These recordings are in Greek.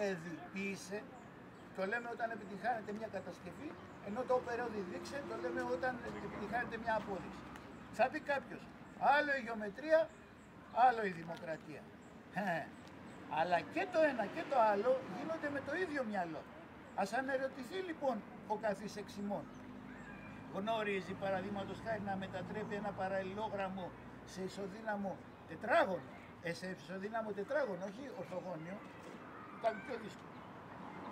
οperoδιοποίησε, το λέμε όταν επιτυχάνεται μια κατασκευή, ενώ το operodidíxe το λέμε όταν επιτυχάνεται μια απόδειξη. Θα πει κάποιος, άλλο η γεωμετρία, άλλο η δημοκρατία. Αλλά και το ένα και το άλλο γίνονται με το ίδιο μυαλό. Ας ανερωτηθεί λοιπόν ο καθής εξ ημών. Γνωρίζει παραδείγματος χάρη να μετατρέπει ένα παραλληλόγραμμο σε ισοδύναμο τετράγωνο, σε ισοδύναμο τετράγωνο, όχι ορθογώνιο, ήταν πιο δύσκολο.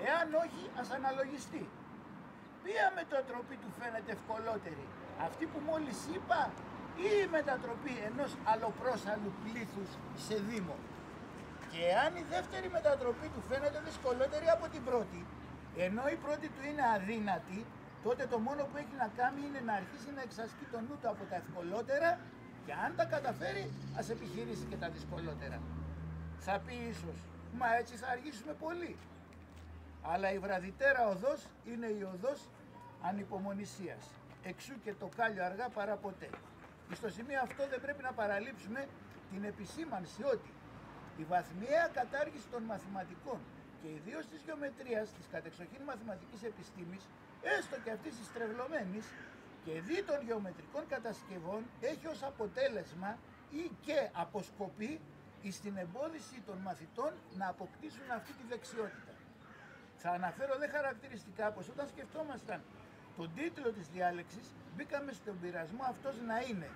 Εάν όχι, ας αναλογιστεί. Ποια μετατροπή του φαίνεται ευκολότερη, αυτή που μόλις είπα ή η μετατροπή ενός αλλοπρόσαλλου πλήθους σε δήμο? Και αν η δεύτερη μετατροπή του φαίνεται δυσκολότερη από την πρώτη, ενώ η πρώτη του είναι αδύνατη, τότε το μόνο που έχει να κάνει είναι να αρχίσει να εξασκεί το νου του από τα ευκολότερα και αν τα καταφέρει, ας επιχειρήσει και τα δυσκολότερα. Θα πει ίσως, μα έτσι θα αργήσουμε πολύ. Αλλά η βραδυτέρα οδός είναι η οδός ανυπομονησίας. Εξού και το κάλιο αργά παρά ποτέ. Στο σημείο αυτό δεν πρέπει να παραλείψουμε την επισήμανση ότι η βαθμιαία κατάργηση των μαθηματικών και ιδίως της γεωμετρίας, της κατεξοχήν μαθηματικής επιστήμης, έστω και αυτής της τρευλωμένης και δι των γεωμετρικών κατασκευών, έχει ως αποτέλεσμα ή και αποσκοπεί στην εμπόδιση των μαθητών να αποκτήσουν αυτή τη δεξιότητα. Θα αναφέρω δε χαρακτηριστικά πως όταν σκεφτόμασταν τον τίτλο της διάλεξης, μπήκαμε στον πειρασμό αυτός να είναι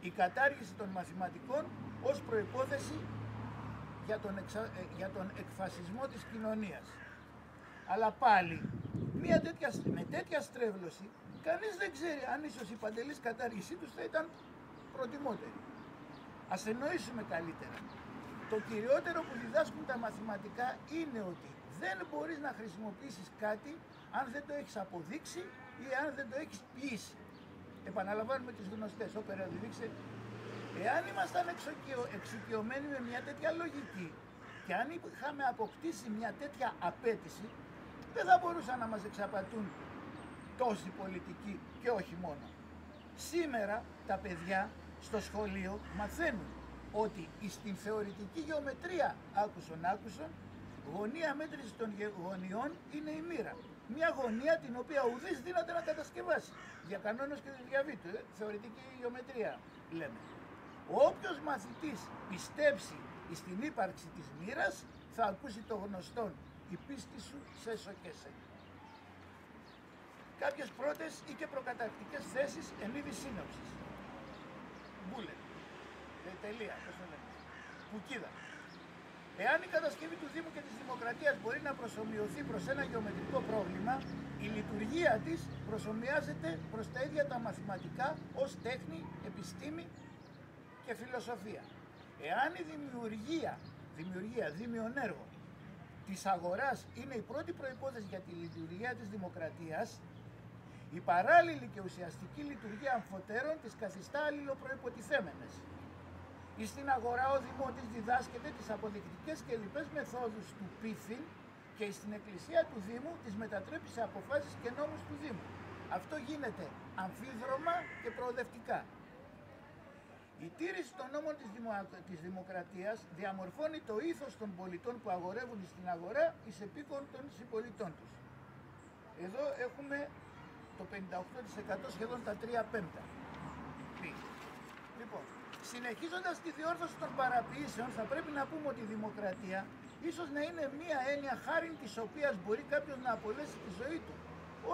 η κατάργηση των μαθηματικών ως προϋπόθεση για τον εκφασισμό της κοινωνίας. Αλλά πάλι, με τέτοια στρέβλωση, κανείς δεν ξέρει αν ίσως η παντελής κατάργησή τους θα ήταν προτιμότερη. Ας εννοήσουμε καλύτερα. Το κυριότερο που διδάσκουν τα μαθηματικά είναι ότι δεν μπορείς να χρησιμοποιήσεις κάτι αν δεν το έχεις αποδείξει ή αν δεν το έχεις ποιήσει. Επαναλαμβάνουμε τις γνωστές, operodidíxe. Εάν ήμασταν εξοικειωμένοι με μια τέτοια λογική και αν είχαμε αποκτήσει μια τέτοια απέτηση, δεν θα μπορούσαν να μας εξαπατούν τόσοι πολιτικοί και όχι μόνο. Σήμερα τα παιδιά στο σχολείο μαθαίνουν ότι στην θεωρητική γεωμετρία άκουσον, γωνία μέτρηση των γωνιών είναι η μοίρα. Μια γωνία την οποία ουδής δύναται να κατασκευάσει. Για κανόνες και διαβήτου, θεωρητική γεωμετρία λέμε. Όποιος μαθητής πιστέψει στην ύπαρξη της μοίρας, θα ακούσει το γνωστόν, η πίστη σου σε σοκέσε. Κάποιες πρώτες ή και προκαταρκτικές θέσεις εν είδη σύνοψης. Μπούλετ, τελεία, πώς το λέμε, κουκίδα. Εάν η κατασκευή του Δήμου και της Δημοκρατίας μπορεί να προσομοιωθεί προς ένα γεωμετρικό πρόβλημα, η λειτουργία της προσομοιάζεται προς τα ίδια τα μαθηματικά ως τέχνη, επιστήμη και φιλοσοφία. Εάν η δημιουργία δήμιων έργων της αγοράς είναι η πρώτη προϋπόθεση για τη λειτουργία της δημοκρατίας, η παράλληλη και ουσιαστική λειτουργία αμφωτέρων τις καθιστά αλληλοπροϋποτιθέμενες. Στην αγορά ο δημότης διδάσκεται τις αποδεικτικές και λοιπές μεθόδους του πίθην και στην εκκλησία του Δήμου τις μετατρέπει σε αποφάσεις και νόμους του Δήμου. Αυτό γίνεται αμφίδρομα και προοδευτικά. Η τήρηση των νόμων της δημοκρατίας διαμορφώνει το ήθος των πολιτών που αγορεύουν στην αγορά εις επίκον των συμπολιτών τους. Εδώ έχουμε το 58%, σχεδόν τα 3/5. Λοιπόν, συνεχίζοντας τη διόρθωση των παραποιήσεων, θα πρέπει να πούμε ότι η δημοκρατία ίσως να είναι μία έννοια χάριν της οποίας μπορεί κάποιος να απολέσει τη ζωή του,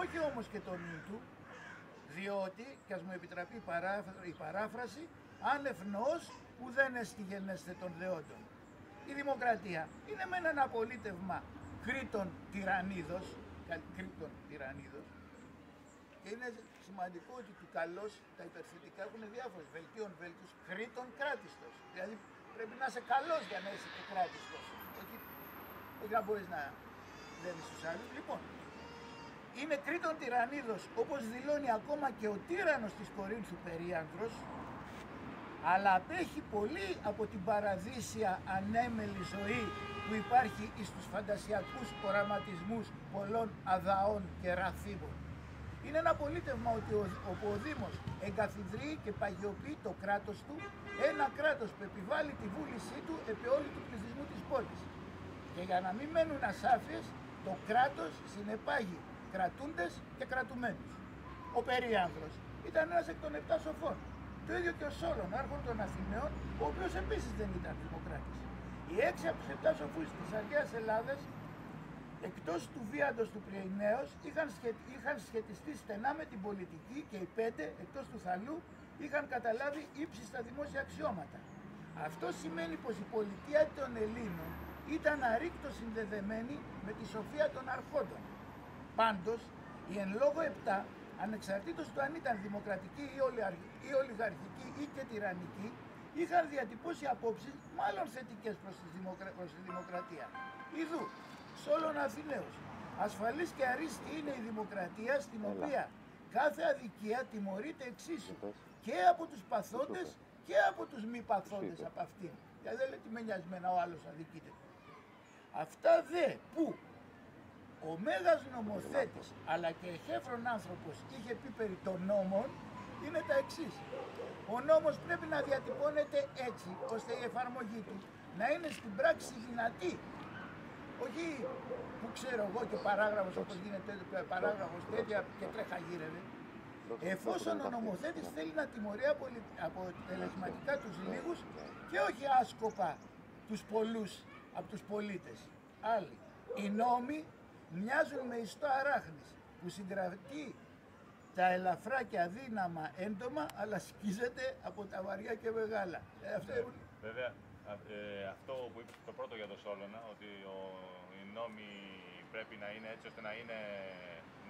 όχι όμως και τον νου του, διότι, και ας μου επιτραπεί η παράφραση, άνευ νοός ουδέν εστι γενέσθε των δεόντων. Η δημοκρατία είναι με έναν απολίτευμα κρήτων τυραννίδος, και είναι σημαντικό ότι του καλώς τα υπερθετικά έχουν διάφορες, βελτίων, κρήτων κράτιστος. Δηλαδή πρέπει να είσαι καλός για να είσαι και κράτιστος, όχι να μπορείς να δένεις τους άλλους. Λοιπόν, είναι κρήτων τυραννίδος, όπως δηλώνει ακόμα και ο τύραννος της Κορίνθου Περίανδρος, αλλά απέχει πολύ από την παραδείσια ανέμελη ζωή που υπάρχει εις τους φαντασιακούς οραματισμούς πολλών αδαών και ραθήμων. Είναι ένα πολίτευμα ότι ο Δήμος εγκαθιδρύει και παγιοποιεί το κράτος του, ένα κράτος που επιβάλλει τη βούλησή του επί όλου του πληθυσμού της πόλης. Και για να μην μένουν ασάφειες, το κράτος συνεπάγει κρατούντες και κρατουμένους. Ο Περίανδρος ήταν ένας εκ των 7 σοφών. Το ίδιο και ο Σόλων, άρχον των Αθηναίων, ο οποίος επίσης δεν ήταν δημοκράτης. Οι 6 από τους 7 σοφούς της αρχαίας Ελλάδας, εκτός του βίαντος του Πριηναίος, είχαν σχετιστεί στενά με την πολιτική και οι 5, εκτός του Θαλού, είχαν καταλάβει ύψιστα δημόσια αξιώματα. Αυτό σημαίνει πως η πολιτεία των Ελλήνων ήταν αρρήκτως συνδεδεμένη με τη σοφία των αρχόντων. Πάντως, οι εν λόγω 7, ανεξαρτήτως του αν ήταν δημοκρατική ή ολιγαρχική ή και τυραννική, είχαν διατυπώσει απόψεις μάλλον θετικές προς τη δημοκρατία. Ιδού, Σόλων Αθηναίος, ασφαλής και αρίστη είναι η δημοκρατία στην οποία κάθε αδικία τιμωρείται εξίσου και από τους παθόντες και από τους μη παθόντες από αυτήν. Δηλαδή δεν λέει τι με νοιάζει εμένα, ο άλλος αδικείται. Αυτά δε που ο μέγας νομοθέτης αλλά και εχέφρον άνθρωπος είχε πει περί των νόμων είναι τα εξής. Ο νόμος πρέπει να διατυπώνεται έτσι ώστε η εφαρμογή του να είναι στην πράξη δυνατή. Όχι που ξέρω εγώ και παράγραφος όπως γίνεται παράγραφος τέτοια και τρέχα γύρευε. Εφόσον ο νομοθέτης θέλει να τιμωρεί αποτελεσματικά τους λίγους και όχι άσκοπα τους πολλούς από τους πολίτες. Άλλοι, οι νόμοι μοιάζουν με ιστό αράχνης που συγκρατεί τα ελαφρά και αδύναμα έντομα αλλά σκίζεται από τα βαριά και μεγάλα. Βέβαια, αυτό που είπες το πρώτο για το Σόλωνα, ότι οι νόμοι πρέπει να είναι έτσι ώστε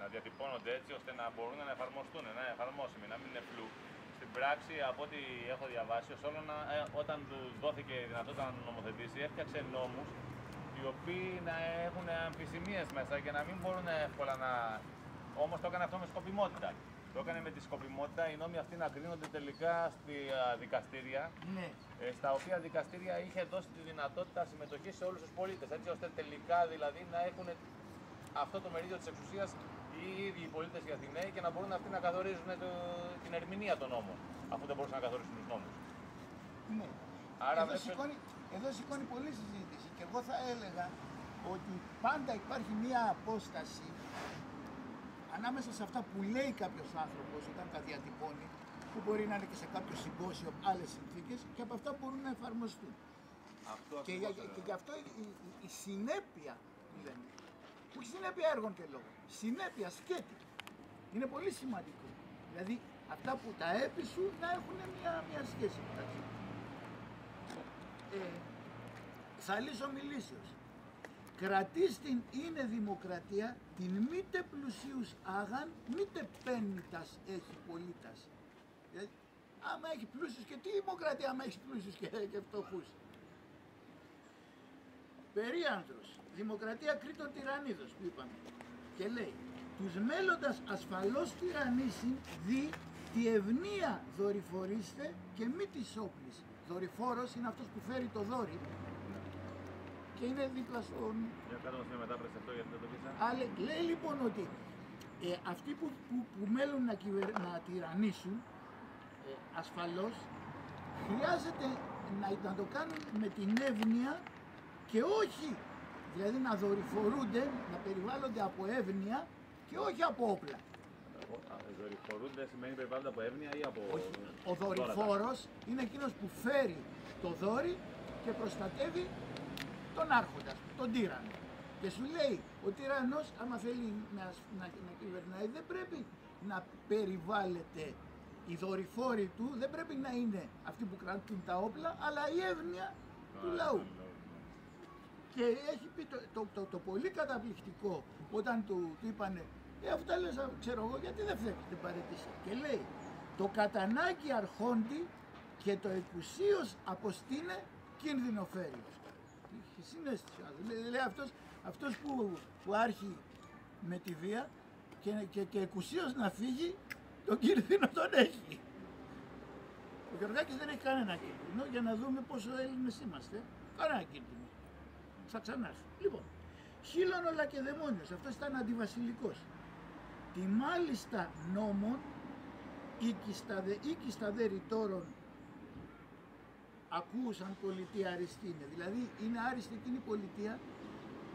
να διατυπώνονται έτσι ώστε να μπορούν να εφαρμοστούν, να είναι εφαρμόσιμοι, να μην είναι φλου. Στην πράξη, από ό,τι έχω διαβάσει, ο Σόλωνα όταν του δόθηκε η δυνατότητα να νομοθετήσει, έφτιαξε νόμους οι οποίοι να έχουν αμφισημίες μέσα και να μην μπορούν εύκολα να... Όμως το έκανε αυτό με σκοπιμότητα. Το έκανε με τη σκοπιμότητα οι νόμοι αυτοί να κρίνονται τελικά στη δικαστήρια, ναι. Στα οποία δικαστήρια είχε δώσει τη δυνατότητα συμμετοχής σε όλους τους πολίτες, έτσι ώστε τελικά δηλαδή να έχουν αυτό το μερίδιο της εξουσίας οι ίδιοι οι πολίτες οι Αθηναίοι και να μπορούν αυτοί να καθορίζουν την ερμηνεία των νόμων, αφού δεν μπορούσαν να καθορίσουν τους νόμους. Ναι. Άρα εδώ σηκώνει πολλή συζήτηση και εγώ θα έλεγα ότι πάντα υπάρχει μία απόσταση ανάμεσα σε αυτά που λέει κάποιος άνθρωπος όταν τα διατυπώνει, που μπορεί να είναι και σε κάποιο συμπόσιο, άλλες συνθήκες, και από αυτά που μπορούν να εφαρμοστούν. Και γι' αυτό η συνέπεια που λένε, που έχει συνέπεια έργων και λόγων, συνέπεια σκέτη, είναι πολύ σημαντικό. Δηλαδή αυτά που τα έπι σου να έχουν μια σχέση μεταξύ. Θα λύσω μιλήσεως. Κρατήστην είναι δημοκρατία, την μήτε πλουσίους άγαν, μήτε πέννητας έχει πολίτας. Άμα έχει πλούσιους και τι δημοκρατία άμα έχει πλούσιους και φτωχούς. Περίανδρος, δημοκρατία Κρήτων τυραννίδος που είπαμε. Και λέει, τους μέλλοντας ασφαλώς τυραννήσιν δι τη ευνοία δορυφορήστε και μη της όπλης. Δορυφόρος είναι αυτός που φέρει το δόρυ. Και είναι δίπλα στον... Για κάτω μας μια μετάφραση αυτό γιατί δεν το πείσα. Λέει λοιπόν ότι αυτοί που μέλουν να τυραννήσουν ασφαλώς χρειάζεται να το κάνουν με την εύνοια και όχι, δηλαδή να δορυφορούνται, να περιβάλλονται από εύνοια και όχι από όπλα. Δορυφορούνται σημαίνει περιβάλλονται από εύνοια ή από... Όχι. Ο δορυφόρος είναι εκείνος που φέρει το δόρυ και προστατεύει τον άρχοντα, τον τύραννο. Και σου λέει, ο τύραννος, άμα θέλει να κυβερνάει, δεν πρέπει να περιβάλλεται. Οι δορυφόροι του δεν πρέπει να είναι αυτοί που κρατούν τα όπλα, αλλά η εύνοια του λαού. Και έχει πει το πολύ καταπληκτικό όταν του είπανε, αυτά λες, ξέρω εγώ, γιατί δεν φεύγει την παρέτηση. Και λέει, το κατανάγκη αρχόντι και το εκουσίως αποστήνε κίνδυνο φέρει. Συνέστηση. Λέει αυτός που άρχει με τη βία και εκουσίως να φύγει, τον κίνδυνο τον έχει. Ο Γεωργάκης δεν έχει κανένα κίνδυνο, για να δούμε πόσο Έλληνες είμαστε. Κανένα κίνδυνο. Θα ξανάρθει. Λοιπόν, χείλων όλα και δαιμόνιος, αυτός ήταν αντιβασιλικός. Τι μάλιστα νόμων οίκιστα δε ρητόρων ακούσαν πολιτεία αριστήνε. Δηλαδή είναι άριστη εκείνη η πολιτεία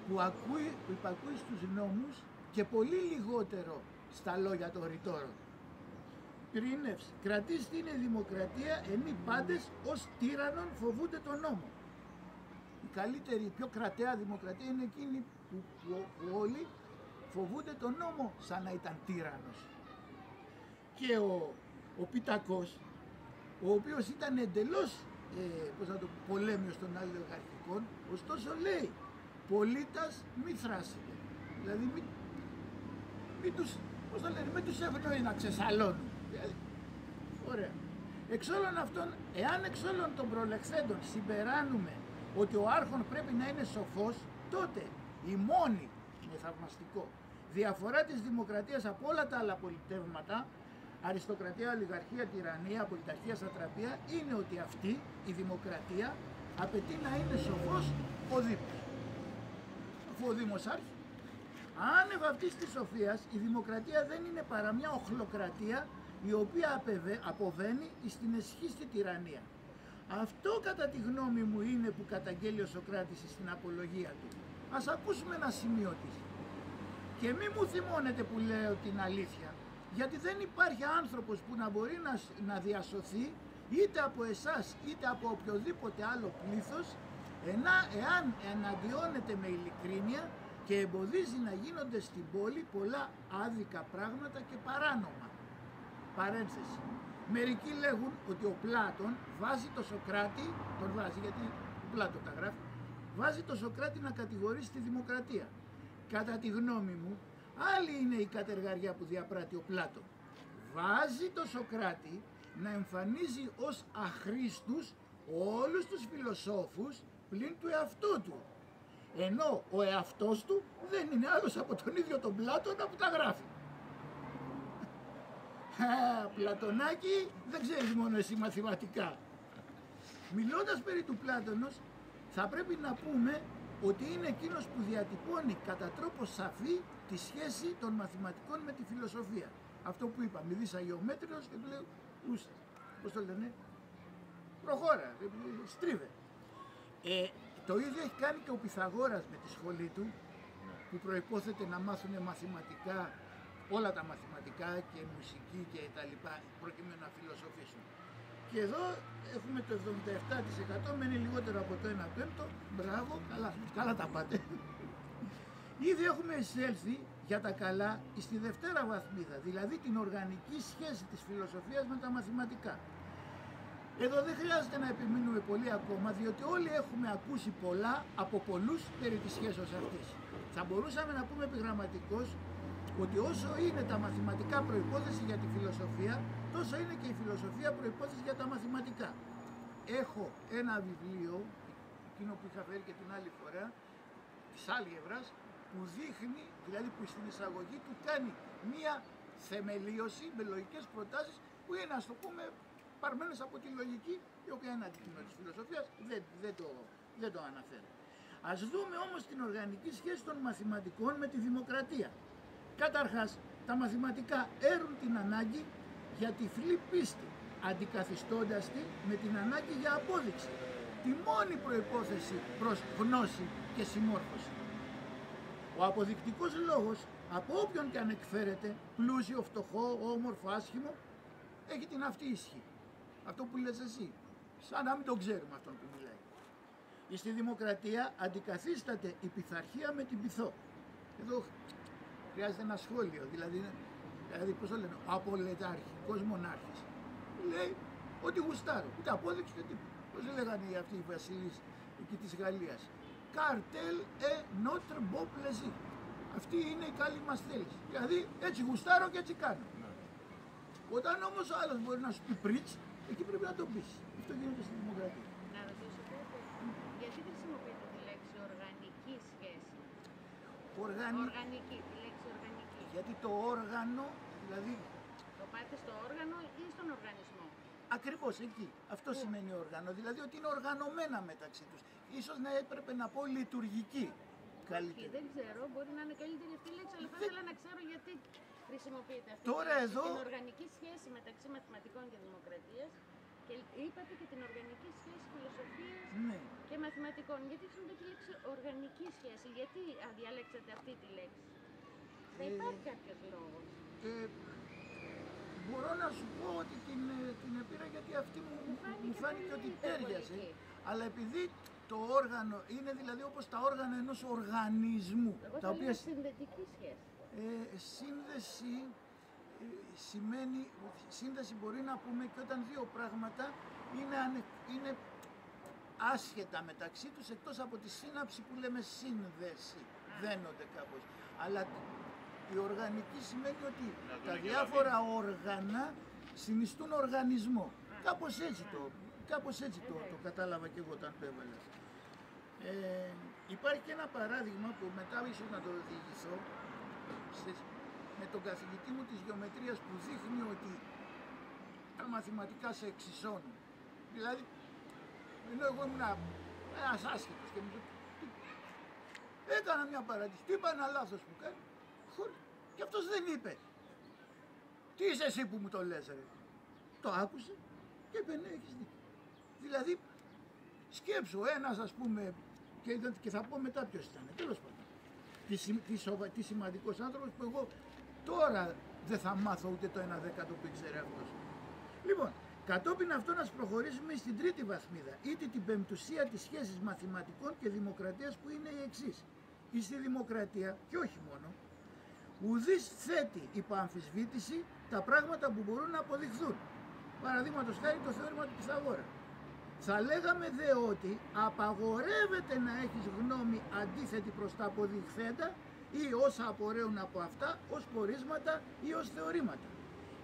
που υπακούει στους νόμους και πολύ λιγότερο στα λόγια των ρητόρων. Πυρήνευς, κρατήστη είναι η δημοκρατία, ενώ πάντες ως τύραννον φοβούνται τον νόμο. Η καλύτερη, η πιο κρατέα δημοκρατία είναι εκείνη που όλοι φοβούνται τον νόμο σαν να ήταν τύραννος. Και ο Πιτακός, ο οποίος ήταν εντελώς πολέμιος των αλληλεγαρχικών, ωστόσο λέει πολίτας μη θράσετε. Δηλαδή μην τους έφερνε να ξεσαλώνουν. Ωραία. Εξ όλων αυτών, εάν εξ όλων των προλεχθέντων συμπεράνουμε ότι ο άρχον πρέπει να είναι σοφός, τότε η μόνη, είναι θαυμαστικό, διαφορά της δημοκρατίας από όλα τα άλλα πολιτεύματα, αριστοκρατία, ολιγαρχία, τυραννία, πολιταρχία, σατραπία, είναι ότι αυτή η δημοκρατία απαιτεί να είναι σοφός ο Δήμος. Αφού ο Δήμος άρχει, άνευ αυτής της σοφίας, η δημοκρατία δεν είναι παρά μια οχλοκρατία η οποία αποβαίνει στην εσχίστη τυραννία. Αυτό κατά τη γνώμη μου είναι που καταγγέλει ο Σωκράτης στην απολογία του. Ας ακούσουμε ένα σημείο της. Και μη μου θυμώνετε που λέω την αλήθεια, γιατί δεν υπάρχει άνθρωπος που να μπορεί να διασωθεί είτε από εσάς είτε από οποιοδήποτε άλλο πλήθος, εάν εναντιώνεται με ειλικρίνεια και εμποδίζει να γίνονται στην πόλη πολλά άδικα πράγματα και παράνομα. Παρένθεση. Μερικοί λέγουν ότι ο Πλάτων βάζει το Σωκράτη, τον βάζει γιατί ο Πλάτων τα γράφει, βάζει το Σωκράτη να κατηγορήσει τη δημοκρατία. Κατά τη γνώμη μου, άλλη είναι η κατεργαριά που διαπράττει ο Πλάτων. Βάζει το Σωκράτη να εμφανίζει ως αχρήστους όλους τους φιλοσόφους πλην του εαυτού του. Ενώ ο εαυτός του δεν είναι άλλος από τον ίδιο τον Πλάτωνα που τα γράφει. Πλατωνάκη, δεν ξέρεις μόνο εσύ μαθηματικά. Μιλώντας περί του Πλάτωνος, θα πρέπει να πούμε ότι είναι εκείνος που διατυπώνει κατά τρόπο σαφή τη σχέση των μαθηματικών με τη φιλοσοφία. Αυτό που είπα, μηδής αγεωμέτριος και του λέω, πώς το λένε, προχώρα, στρίβε. Το ίδιο έχει κάνει και ο Πυθαγόρας με τη σχολή του, που προϋπόθεται να μάθουν μαθηματικά, όλα τα μαθηματικά και μουσική και τα λοιπά, προκειμένου να φιλοσοφήσουν. Και εδώ έχουμε το 77%, μένει λιγότερο από το 1/5, μπράβο, καλά τα πάτε. Ήδη έχουμε εισέλθει για τα καλά στη δευτέρα βαθμίδα, δηλαδή την οργανική σχέση της φιλοσοφίας με τα μαθηματικά. Εδώ δεν χρειάζεται να επιμείνουμε πολύ ακόμα, διότι όλοι έχουμε ακούσει πολλά από πολλούς περί της σχέσεως αυτής. Θα μπορούσαμε να πούμε επιγραμματικώς ότι όσο είναι τα μαθηματικά προϋπόθεση για τη φιλοσοφία, τόσο είναι και η φιλοσοφία προϋπόθεση για τα μαθηματικά. Έχω ένα βιβλίο, εκείνο που είχα φέρει και την άλλη φορά, της Άλγευρας, που δείχνει, δηλαδή που στην εισαγωγή του κάνει μία θεμελίωση με λογικές προτάσεις που είναι, ας το πούμε, παρμένες από τη λογική, η οποία είναι αντικείμενο της φιλοσοφίας, δεν το αναφέρει. Ας δούμε όμως την οργανική σχέση των μαθηματικών με τη δημοκρατία. Καταρχάς, τα μαθηματικά έρουν την ανάγκη για τυφλή πίστη, αντικαθιστώντας τη με την ανάγκη για απόδειξη, τη μόνη προϋπόθεση προς γνώση και συμμόρφωση. Ο αποδεικτικός λόγος, από όποιον και αν εκφέρεται, πλούσιο, φτωχό, όμορφο, άσχημο, έχει την αυτή ισχύ. Αυτό που λες εσύ, σαν να μην τον ξέρουμε αυτόν που μιλάει. Στη δημοκρατία αντικαθίσταται η πειθαρχία με την πειθό. Εδώ χρειάζεται ένα σχόλιο, δηλαδή πώς το λένε, ο απολεταρχικός μονάρχης λέει ότι γουστάρω, ούτε απόδειξη ούτε τίποτα. Πώς λέγανε αυτοί οι βασιλείς εκεί της Γαλλίας, καρτέλ notre beau plaisir. Αυτή είναι η καλή μας θέληση. Δηλαδή έτσι γουστάρω και έτσι κάνω. Όταν όμως ο άλλος μπορεί να σου πει πριτς, εκεί πρέπει να το πεις. Αυτό γίνεται στη δημοκρατία. Να ρωτήσω κάτι. Γιατί χρησιμοποιείτε τη λέξη οργανική σχέση? Οργανική, τη λέξη οργανική. Γιατί το όργανο, δηλαδή... Το πάτε στο όργανο ή στον οργανισμό? Ακριβώς εκεί. Αυτό σημαίνει όργανο, δηλαδή ότι είναι οργανωμένα μεταξύ τους. Ίσως να έπρεπε να πω λειτουργική. Καλύτερη. Δεν ξέρω, μπορεί να είναι καλύτερη αυτή η λέξη, αλλά θα ήθελα να ξέρω γιατί χρησιμοποιείται αυτή τώρα η λέξη. εδώ... Την οργανική σχέση μεταξύ μαθηματικών και δημοκρατίας. Και είπατε και την οργανική σχέση φιλοσοφίας Ναι. και μαθηματικών. Γιατί χρησιμοποιείτε τη λέξη οργανική σχέση, γιατί διαλέξατε αυτή τη λέξη? Θα υπάρχει κάποιος λόγος? Μπορώ να σου πω ότι την πήρα γιατί αυτή μου φάνηκε ότι πολύ τέριασε. υπερβολική. Αλλά επειδή το όργανο είναι δηλαδή όπως τα όργανα ενός οργανισμού, Εγώ τα θα οποία λέω συνδετική σχέση. σύνδεση σημαίνει, σύνδεση μπορεί να πούμε και όταν δύο πράγματα είναι άσχετα μεταξύ τους, εκτός από τη σύναψη που λέμε σύνδεση, δένονται κάπως. Αλλά η οργανική σημαίνει ότι τα διάφορα όργανα συνιστούν οργανισμό. Κάπως έτσι το κατάλαβα και εγώ όταν το έβαλα. Υπάρχει και ένα παράδειγμα που μετά ίσως να το οδηγηθώ με τον καθηγητή μου της γεωμετρίας που δείχνει ότι τα μαθηματικά σε εξισώνουν. Δηλαδή, ενώ εγώ ήμουν ένας άσχετος και μου λέει, έκανα μια παρατήρηση, του είπα ένα λάθος που κάνει, και αυτός δεν είπε. Τι είσαι εσύ που μου το λες, ρε? Το άκουσε και είπε, ναι, έχεις δίκιο. Δηλαδή, σκέψου ένας, ας πούμε, και θα πω μετά ποιος ήταν, τέλος πάντων. Τι σημαντικός άνθρωπος που εγώ τώρα δεν θα μάθω ούτε το 1/10 που ήξερε αυτός. Λοιπόν, κατόπιν αυτό να προχωρήσουμε στην τρίτη βαθμίδα, είτε την πεμπτουσία της σχέσης μαθηματικών και δημοκρατίας που είναι η εξής. Στη δημοκρατία, και όχι μόνο, ουδής θέτει υπό αμφισβήτηση τα πράγματα που μπορούν να αποδειχθούν. Παραδείγματος χάρη το θεώρημα του Πυθαγόρα. Θα λέγαμε δε ότι απαγορεύεται να έχεις γνώμη αντίθετη προς τα αποδειχθέντα ή όσα απορρέουν από αυτά ως πορίσματα ή ως θεωρήματα.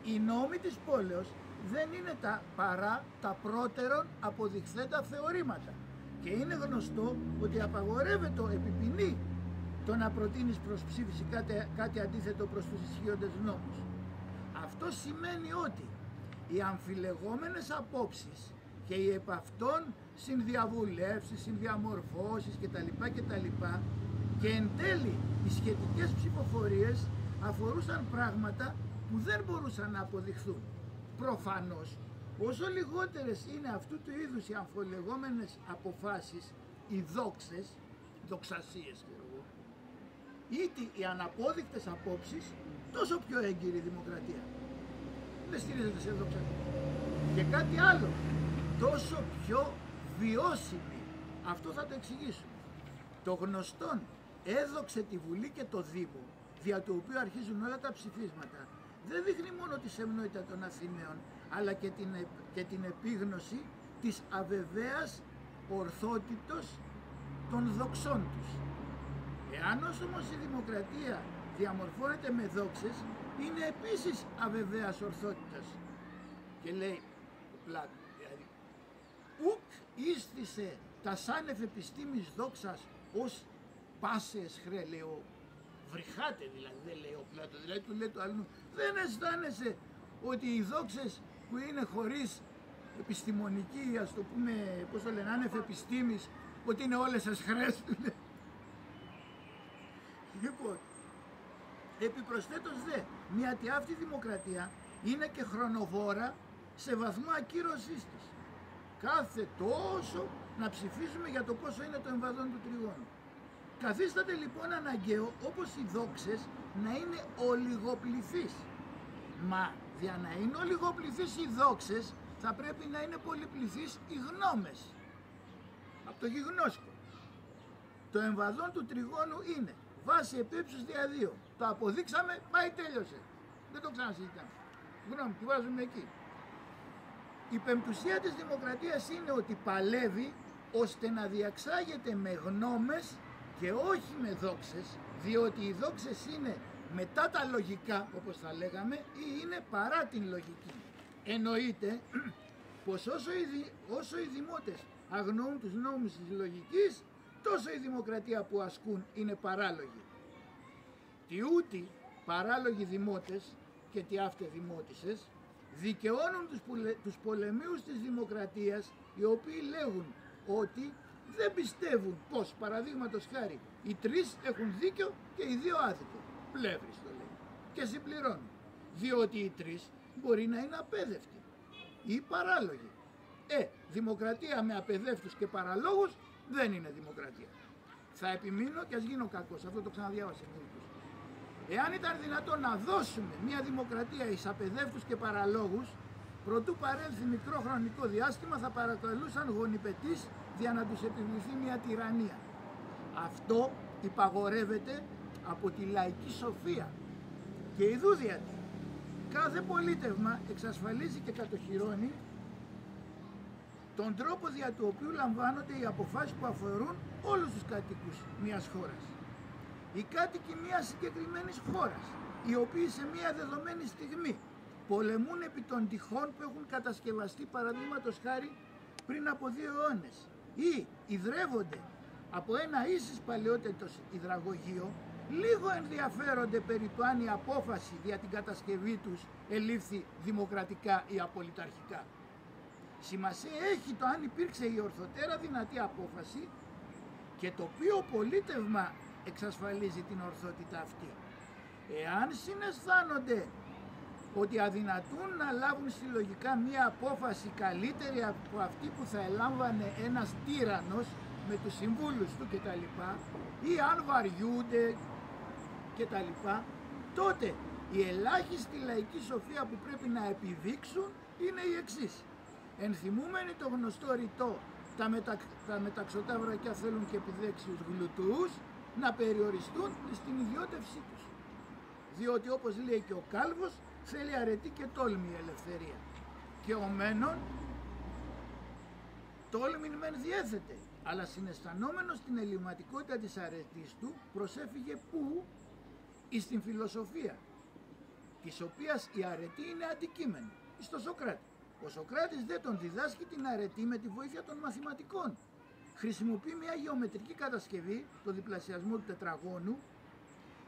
Οι νόμοι της πόλεως δεν είναι παρά τα πρώτερον αποδειχθέντα θεωρήματα και είναι γνωστό ότι απαγορεύεται επί ποινή το να προτείνεις προς ψήφιση κάτι αντίθετο προς τους ισχύοντες νόμους. Αυτό σημαίνει ότι οι αμφιλεγόμενες απόψεις και οι επ' αυτών συνδιαβουλεύσεις, συνδιαμορφώσεις κτλ. Και εν τέλει οι σχετικές ψηφοφορίες αφορούσαν πράγματα που δεν μπορούσαν να αποδειχθούν. Προφανώς, όσο λιγότερες είναι αυτού του είδους οι αμφιλεγόμενες αποφάσεις, οι δόξες, δοξασίες είτε οι αναπόδεικτες απόψεις, τόσο πιο έγκυρη η δημοκρατία. Δεν στηρίζεται σε δόξα. Και κάτι άλλο, τόσο πιο βιώσιμη. Αυτό θα το εξηγήσουμε. Το γνωστόν έδοξε τη Βουλή και το Δήμο, δια του οποίου αρχίζουν όλα τα ψηφίσματα, δεν δείχνει μόνο τη σεμνότητα των Αθηναίων, αλλά και την επίγνωση της αβεβαίας ορθότητος των δοξών τους. Εάν όμως η δημοκρατία διαμορφώνεται με δόξες, είναι επίσης αβεβαίας ορθότητας. Και λέει ο Πλάτων, δηλαδή, ουκ ίστησε τα σάνευ επιστήμης δόξας ως πάσες χρέ, λέει ο βρυχάτε δηλαδή, δεν λέει ο Πλάτων, δηλαδή του λέει του άλλου, δεν αισθάνεσαι ότι οι δόξες που είναι χωρίς επιστημονική, ας το πούμε, πώς το λένε, άνευ επιστήμης, ότι είναι όλες ασχρές, του λέει. Λοιπόν, επιπροσθέτως δε, μια τι αυτή δημοκρατία είναι και χρονοβόρα σε βαθμό ακύρωσής της. Κάθε τόσο να ψηφίσουμε για το πόσο είναι το εμβαδόν του τριγώνου. Καθίσταται λοιπόν αναγκαίο, όπως οι δόξες, να είναι ολιγοπληθείς. Μα για να είναι ολιγοπληθείς οι δόξες, θα πρέπει να είναι πολυπληθείς οι γνώμες. Από το γιγνώσκο. Το εμβαδόν του τριγώνου είναι βάση επί ύψους δια 2. Το αποδείξαμε, πάει, τέλειωσε. Δεν το ξανασυζητάμε. Γνώμη, τη βάζουμε εκεί. Η πεμπτουσία της δημοκρατίας είναι ότι παλεύει ώστε να διαξάγεται με γνώμες και όχι με δόξες, διότι οι δόξες είναι μετά τα λογικά, όπως θα λέγαμε, ή είναι παρά την λογική. Εννοείται πως όσο οι δημότες αγνοούν τους νόμους της λογικής, τόσο η δημοκρατία που ασκούν είναι παράλογη. Τι ούτι παράλογοι δημότες και τι αύτε δημότισσες δικαιώνουν τους πολεμίους της δημοκρατίας, οι οποίοι λέγουν ότι δεν πιστεύουν πως, παραδείγματος χάρη, οι τρεις έχουν δίκιο και οι δύο άδικο. Πλεύρης το λέει. Και συμπληρώνουν. Διότι οι τρεις μπορεί να είναι απέδευτοι ή παράλογοι. Δημοκρατία με απαιδεύτους και παραλόγους δεν είναι δημοκρατία. Θα επιμείνω και ας γίνω κακός, αυτό το ξαναδιάβασα μερικούς. Εάν ήταν δυνατόν να δώσουμε μια δημοκρατία εις απαιδεύτους και παραλόγους, προτού παρέλθει μικρό χρονικό διάστημα θα παρακαλούσαν γονιπετής για να τους επιβληθεί μια τυραννία. Αυτό υπαγορεύεται από τη λαϊκή σοφία. Και ιδού διότι κάθε πολίτευμα εξασφαλίζει και κατοχυρώνει τον τρόπο δια του οποίου λαμβάνονται οι αποφάσεις που αφορούν όλους τους κατοίκους μιας χώρας. Οι κάτοικοι μιας συγκεκριμένης χώρας, οι οποίοι σε μια δεδομένη στιγμή πολεμούν επί των τυχών που έχουν κατασκευαστεί παραδείγματος χάρη πριν από 2 αιώνες ή ιδρεύονται από ένα ίσης παλαιότητος υδραγωγείο, λίγο ενδιαφέρονται περί του αν η απόφαση για την κατασκευή τους ελήφθη δημοκρατικά ή απολυταρχικά. Σημασία έχει το αν υπήρξε η ορθοτέρα δυνατή απόφαση και το ποιο πολίτευμα εξασφαλίζει την ορθότητα αυτή. Εάν συναισθάνονται ότι αδυνατούν να λάβουν συλλογικά μία απόφαση καλύτερη από αυτή που θα ελάμβανε ένας τύραννος με τους συμβούλους του κτλ. Ή αν βαριούνται κτλ. Τότε η ελάχιστη λαϊκή σοφία που πρέπει να επιδείξουν είναι η εξής. Ενθυμούμενοι το γνωστό ρητό τα μεταξωτά βρακιά θέλουν και επιδέξιους γλουτούς να περιοριστούν στην ιδιώτευσή τους. Διότι όπως λέει και ο Κάλβος, θέλει αρετή και τόλμη η ελευθερία. Και ο Μένων τόλμην μεν διέθετε, αλλά συναισθανόμενος την ελληματικότητα της αρετής του, προσέφυγε πού? Εις την φιλοσοφία, της οποίας η αρετή είναι αντικείμενο, εις το Σοκράτη. Ο Σοκράτης δεν τον διδάσκει την αρετή με τη βοήθεια των μαθηματικών. Χρησιμοποιεί μια γεωμετρική κατασκευή, το διπλασιασμό του τετραγώνου,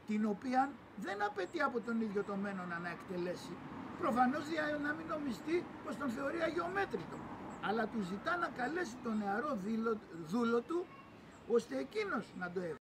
την οποία δεν απαιτεί από τον ίδιο το Μένονα να εκτελέσει, προφανώς για να μην νομιστεί πως τον θεωρεί αγεωμέτρητο, αλλά του ζητά να καλέσει τον νεαρό δούλο του, ώστε εκείνος να το